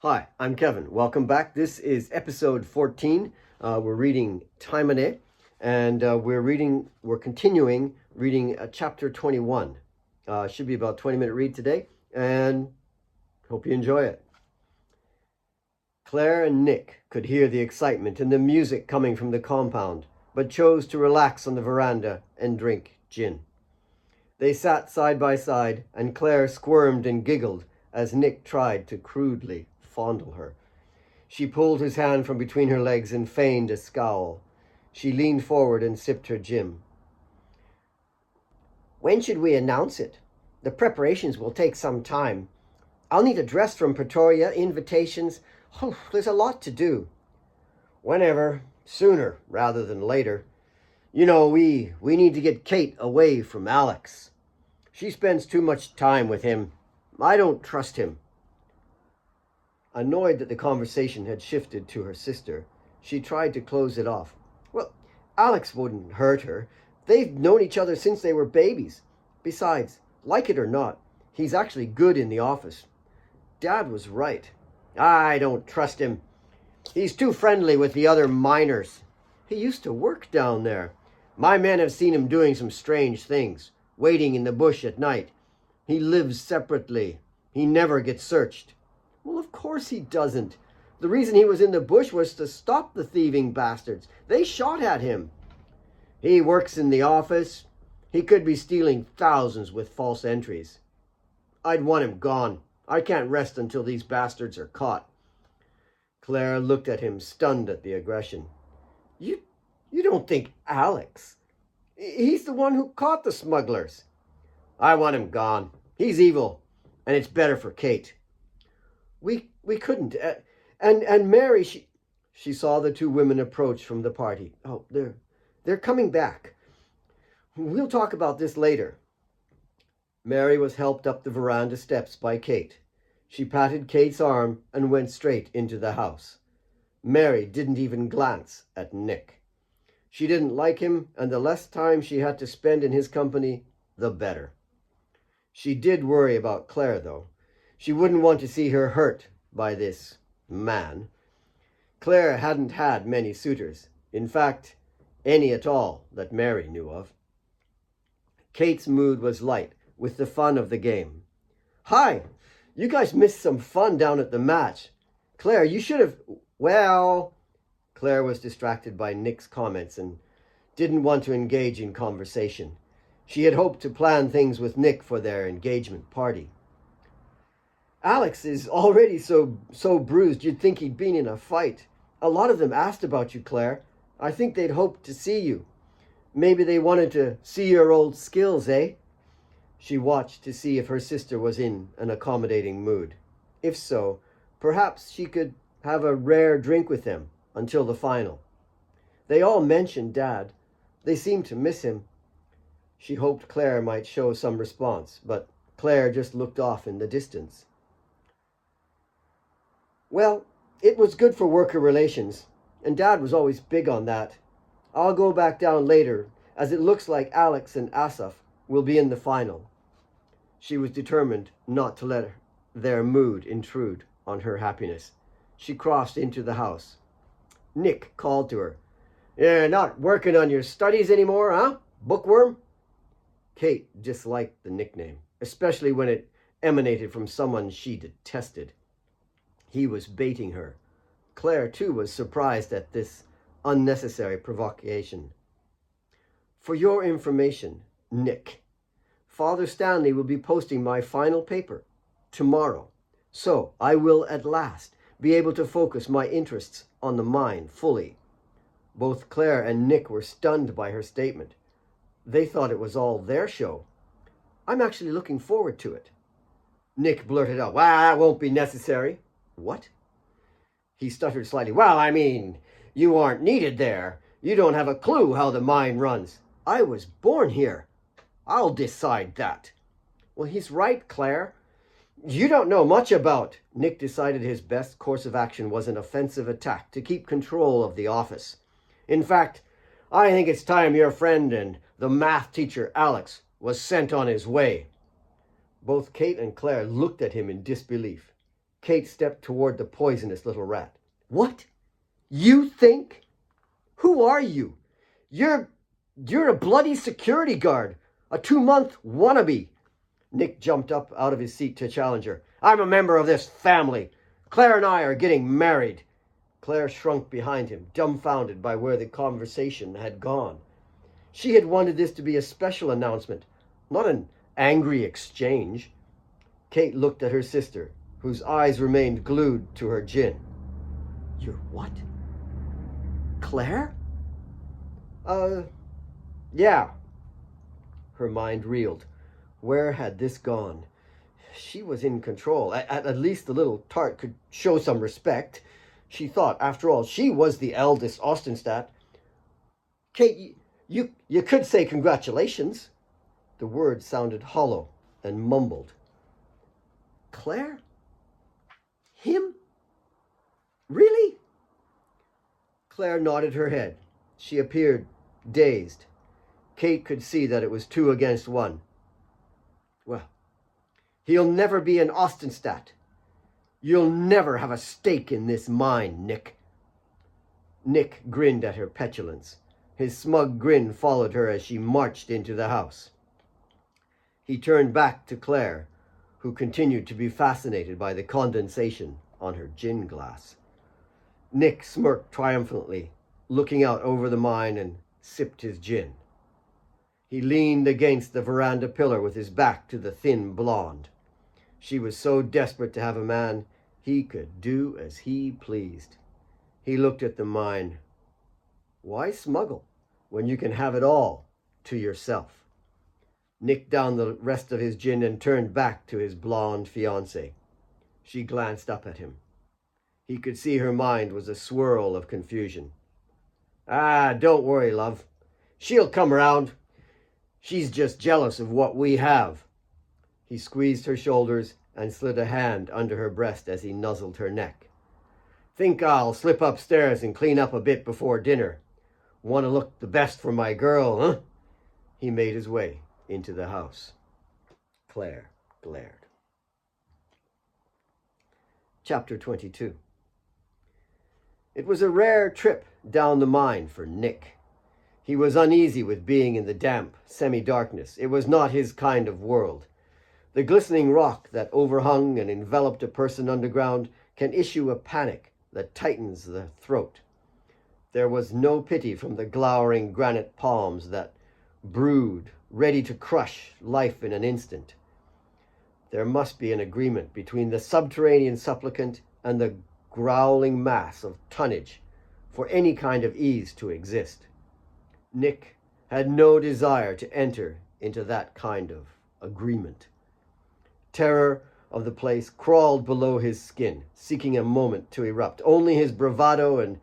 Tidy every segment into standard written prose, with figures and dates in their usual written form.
Hi, I'm Kevin. Welcome back. This is episode 14. We're reading Taemane, and we're continuing reading chapter 21. Should be about 20-minute read today, and hope you enjoy it. Claire and Nick could hear the excitement and the music coming from the compound, but chose to relax on the veranda and drink gin. They sat side by side, and Claire squirmed and giggled as Nick tried to crudely fondle her. She pulled his hand from between her legs and feigned a scowl. She leaned forward and sipped her gin. When should we announce it? The preparations will take some time. I'll need a dress from Pretoria, invitations. Oh, there's a lot to do. Whenever, sooner rather than later. You know, we need to get Kate away from Alex. She spends too much time with him. I don't trust him. Annoyed that the conversation had shifted to her sister, she tried to close it off. Well, Alex wouldn't hurt her. They've known each other since they were babies. Besides, like it or not, he's actually good in the office. Dad was right. I don't trust him. He's too friendly with the other miners. He used to work down there. My men have seen him doing some strange things, waiting in the bush at night. He lives separately. He never gets searched. Well, of course he doesn't. The reason he was in the bush was to stop the thieving bastards. They shot at him. He works in the office. He could be stealing thousands with false entries. I'd want him gone. I can't rest until these bastards are caught. Claire looked at him, stunned at the aggression. You don't think Alex? He's the one who caught the smugglers. I want him gone. He's evil, and it's better for Kate. We couldn't. And Mary, she saw the two women approach from the party. Oh, they're coming back. We'll talk about this later. Mary was helped up the veranda steps by Kate. She patted Kate's arm and went straight into the house. Mary didn't even glance at Nick. She didn't like him, and the less time she had to spend in his company, the better. She did worry about Claire, though. She wouldn't want to see her hurt by this man. Claire hadn't had many suitors. In fact, any at all that Mary knew of. Kate's mood was light with the fun of the game. Hi, you guys missed some fun down at the match. Claire, you should have... Well... Claire was distracted by Nick's comments and didn't want to engage in conversation. She had hoped to plan things with Nick for their engagement party. Alex is already so bruised you'd think he'd been in a fight. A lot of them asked about you, Claire. I think they'd hoped to see you. Maybe they wanted to see your old skills, eh? She watched to see if her sister was in an accommodating mood. If so, perhaps she could have a rare drink with them until the final. They all mentioned Dad. They seemed to miss him. She hoped Claire might show some response, but Claire just looked off in the distance. Well, it was good for worker relations, and Dad was always big on that. I'll go back down later, as it looks like Alex and Asaf will be in the final. She was determined not to let their mood intrude on her happiness. She crossed into the house. Nick called to her. You're not working on your studies anymore, huh? Bookworm? Kate disliked the nickname, especially when it emanated from someone she detested. He was baiting her. Claire, too, was surprised at this unnecessary provocation. For your information, Nick, Father Stanley will be posting my final paper tomorrow, so I will at last be able to focus my interests on the mine fully. Both Claire and Nick were stunned by her statement. They thought it was all their show. I'm actually looking forward to it. Nick blurted out, well, that won't be necessary. What? He stuttered slightly. Well, I mean, you aren't needed there. You don't have a clue how the mine runs. I was born here. I'll decide that. Well, he's right, Claire. You don't know much about... Nick decided his best course of action was an offensive attack to keep control of the office. In fact, I think it's time your friend and the math teacher, Alex, was sent on his way. Both Kate and Claire looked at him in disbelief. Kate stepped toward the poisonous little rat. What? You think? Who are you? You're a bloody security guard, a 2-month wannabe. Nick jumped up out of his seat to challenge her. I'm a member of this family. Claire and I are getting married. Claire shrunk behind him, dumbfounded by where the conversation had gone. She had wanted this to be a special announcement, not an angry exchange. Kate looked at her sister, whose eyes remained glued to her gin. You're what? Claire? Yeah. Her mind reeled. Where had this gone? She was in control. At least the little tart could show some respect. She thought, after all, she was the eldest Ostenstadt. Kate, you could say congratulations. The word sounded hollow and mumbled. Claire? Him? Really? Claire nodded her head. She appeared dazed. Kate could see that it was 2 against 1. Well, he'll never be an Ostenstadt. You'll never have a stake in this mine, Nick. Nick grinned at her petulance. His smug grin followed her as she marched into the house. He turned back to Claire, who continued to be fascinated by the condensation on her gin glass. Nick smirked triumphantly, looking out over the mine, and sipped his gin. He leaned against the veranda pillar with his back to the thin blonde. She was so desperate to have a man, he could do as he pleased. He looked at the mine. Why smuggle when you can have it all to yourself? Nick downed the rest of his gin and turned back to his blonde fiancée. She glanced up at him. He could see her mind was a swirl of confusion. Don't worry, love. She'll come around. She's just jealous of what we have. He squeezed her shoulders and slid a hand under her breast as he nuzzled her neck. Think I'll slip upstairs and clean up a bit before dinner. Want to look the best for my girl, huh? He made his way into the house. Claire glared. Chapter 22. It was a rare trip down the mine for Nick. He was uneasy with being in the damp semi-darkness. It was not his kind of world. The glistening rock that overhung and enveloped a person underground can issue a panic that tightens the throat. There was no pity from the glowering granite palms that brood, ready to crush life in an instant. There must be an agreement between the subterranean supplicant and the growling mass of tonnage for any kind of ease to exist. Nick had no desire to enter into that kind of agreement. Terror of the place crawled below his skin, seeking a moment to erupt. Only his bravado and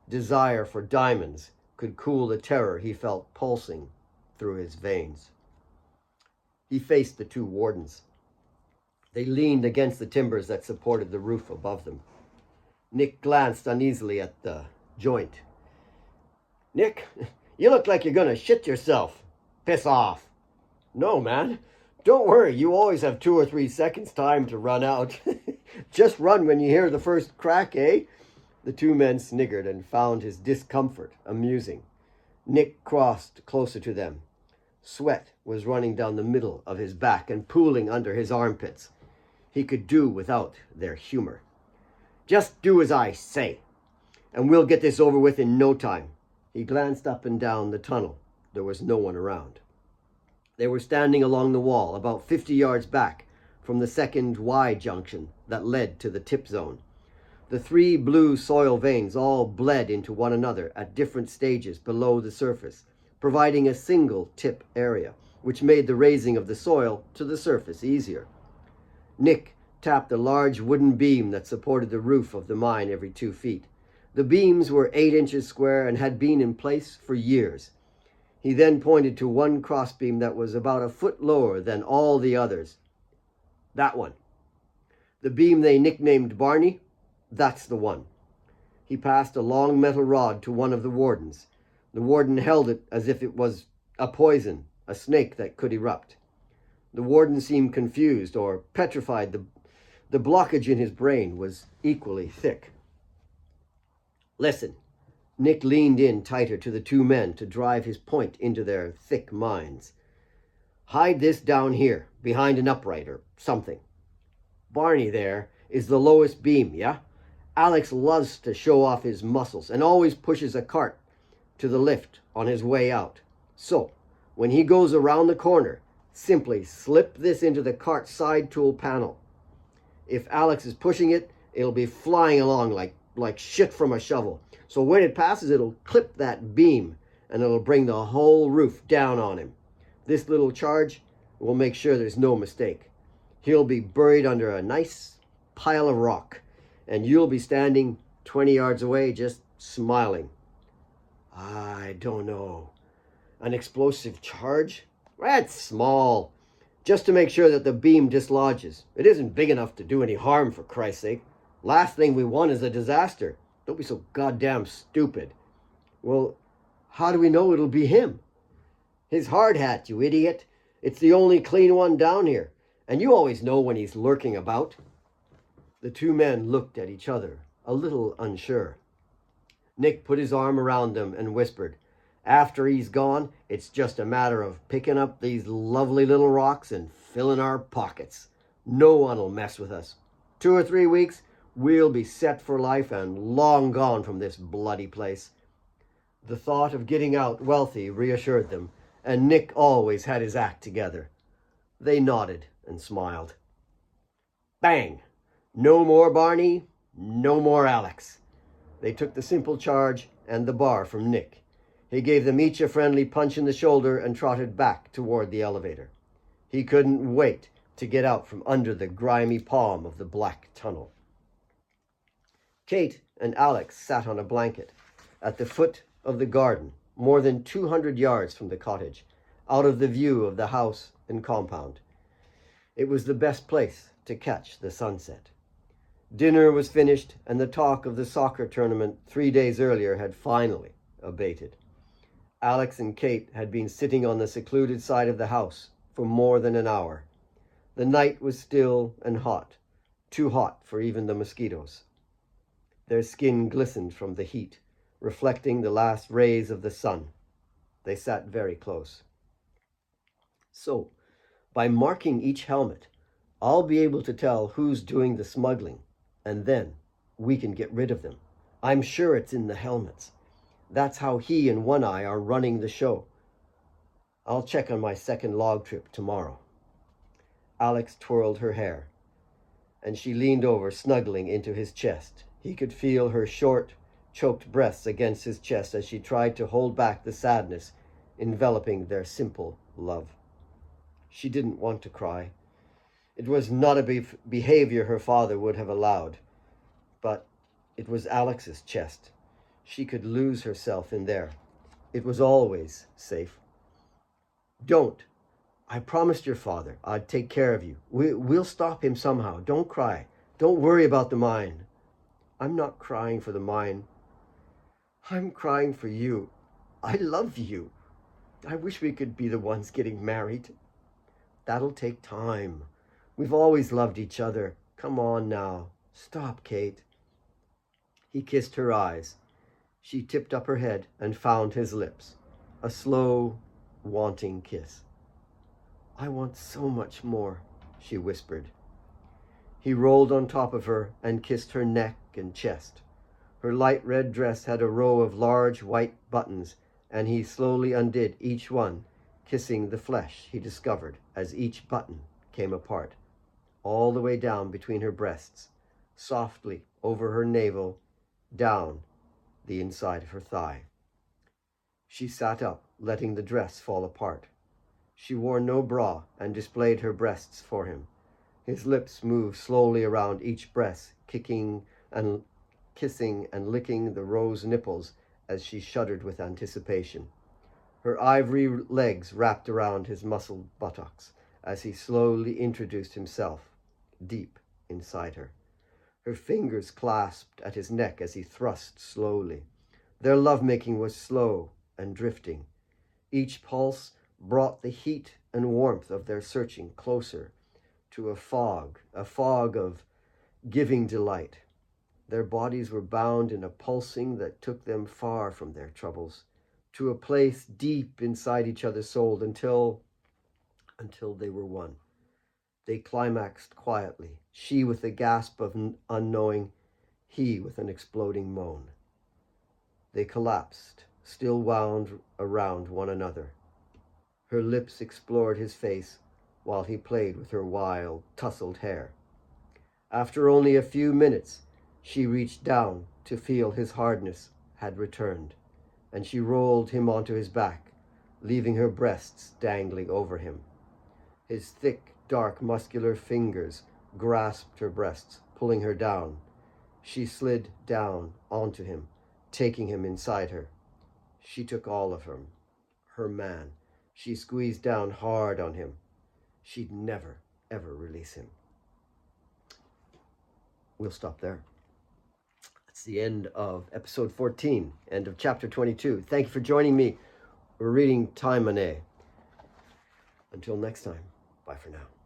desire for diamonds could cool the terror he felt pulsing through his veins. He faced the 2 wardens. They leaned against the timbers that supported the roof above them. Nick glanced uneasily at the joint. Nick, you look like you're gonna shit yourself. Piss off. No, man. Don't worry, you always have 2 or 3 seconds time to run out. Just run when you hear the first crack, eh? The 2 men sniggered and found his discomfort amusing. Nick crossed closer to them. Sweat was running down the middle of his back and pooling under his armpits. He could do without their humor. Just do as I say, and we'll get this over with in no time. He glanced up and down the tunnel. There was no one around. They were standing along the wall, about 50 yards back from the second Y junction that led to the tip zone. The 3 blue soil veins all bled into one another at different stages below the surface, providing a single tip area, which made the raising of the soil to the surface easier. Nick tapped a large wooden beam that supported the roof of the mine every 2 feet. The beams were 8 inches square and had been in place for years. He then pointed to one crossbeam that was about a foot lower than all the others. That one. The beam they nicknamed Barney, that's the one. He passed a long metal rod to one of the wardens. The warden held it as if it was a poison, a snake that could erupt. The warden seemed confused or petrified. The blockage in his brain was equally thick. Listen. Nick leaned in tighter to the two men to drive his point into their thick minds. Hide this down here, behind an upright or something. Barney there is the lowest beam, yeah? Alex loves to show off his muscles and always pushes a cart to the lift on his way out. So, when he goes around the corner, simply slip this into the cart side tool panel. If Alex is pushing it, it'll be flying along like shit from a shovel. So when it passes, it'll clip that beam and it'll bring the whole roof down on him. This little charge will make sure there's no mistake. He'll be buried under a nice pile of rock, and you'll be standing 20 yards away just smiling. I don't know. An explosive charge? That's small. Just to make sure that the beam dislodges. It isn't big enough to do any harm, for Christ's sake. Last thing we want is a disaster. Don't be so goddamn stupid. Well, how do we know it'll be him? His hard hat, you idiot. It's the only clean one down here. And you always know when he's lurking about. The two men looked at each other, a little unsure. Nick put his arm around them and whispered, After he's gone, it's just a matter of picking up these lovely little rocks and filling our pockets. No one'll mess with us. 2 or 3 weeks, we'll be set for life and long gone from this bloody place. The thought of getting out wealthy reassured them, and Nick always had his act together. They nodded and smiled. Bang! No more Barney, no more Alex. They took the simple charge and the bar from Nick. He gave them each a friendly punch in the shoulder and trotted back toward the elevator. He couldn't wait to get out from under the grimy palm of the black tunnel. Kate and Alex sat on a blanket at the foot of the garden, more than 200 yards from the cottage, out of the view of the house and compound. It was the best place to catch the sunset. Dinner was finished, and the talk of the soccer tournament 3 days earlier had finally abated. Alex and Kate had been sitting on the secluded side of the house for more than an hour. The night was still and hot, too hot for even the mosquitoes. Their skin glistened from the heat, reflecting the last rays of the sun. They sat very close. So, by marking each helmet, I'll be able to tell who's doing the smuggling, and then we can get rid of them. I'm sure it's in the helmets. That's how he and One Eye are running the show. I'll check on my second log trip tomorrow. Alex twirled her hair, and she leaned over, snuggling into his chest. He could feel her short, choked breaths against his chest as she tried to hold back the sadness enveloping their simple love. She didn't want to cry. It was not a behavior her father would have allowed, but it was Alex's chest. She could lose herself in there. It was always safe. Don't. I promised your father I'd take care of you. We'll stop him somehow. Don't cry. Don't worry about the mine. I'm not crying for the mine. I'm crying for you. I love you. I wish we could be the ones getting married. That'll take time. We've always loved each other. Come on now. Stop, Kate. He kissed her eyes. She tipped up her head and found his lips. A slow, wanting kiss. I want so much more, she whispered. He rolled on top of her and kissed her neck and chest. Her light red dress had a row of large white buttons, and he slowly undid each one, kissing the flesh he discovered as each button came apart, all the way down between her breasts, softly over her navel, down the inside of her thigh. She sat up, letting the dress fall apart. She wore no bra and displayed her breasts for him. His lips moved slowly around each breast, kissing and licking the rose nipples as she shuddered with anticipation. Her ivory legs wrapped around his muscled buttocks as he slowly introduced himself deep inside her. Her fingers clasped at his neck as he thrust slowly. Their lovemaking was slow and drifting. Each pulse brought the heat and warmth of their searching closer to a fog of giving delight. Their bodies were bound in a pulsing that took them far from their troubles, to a place deep inside each other's soul until they were one. They climaxed quietly, she with a gasp of unknowing, he with an exploding moan. They collapsed, still wound around one another. Her lips explored his face while he played with her wild, tousled hair. After only a few minutes, she reached down to feel his hardness had returned, and she rolled him onto his back, leaving her breasts dangling over him. His thick, dark, muscular fingers grasped her breasts, pulling her down. She slid down onto him, taking him inside her. She took all of him, her man. She squeezed down hard on him. She'd never, ever release him. We'll stop there. That's the end of episode 14, end of chapter 22. Thank you for joining me. We're reading Taemane. Until next time, bye for now.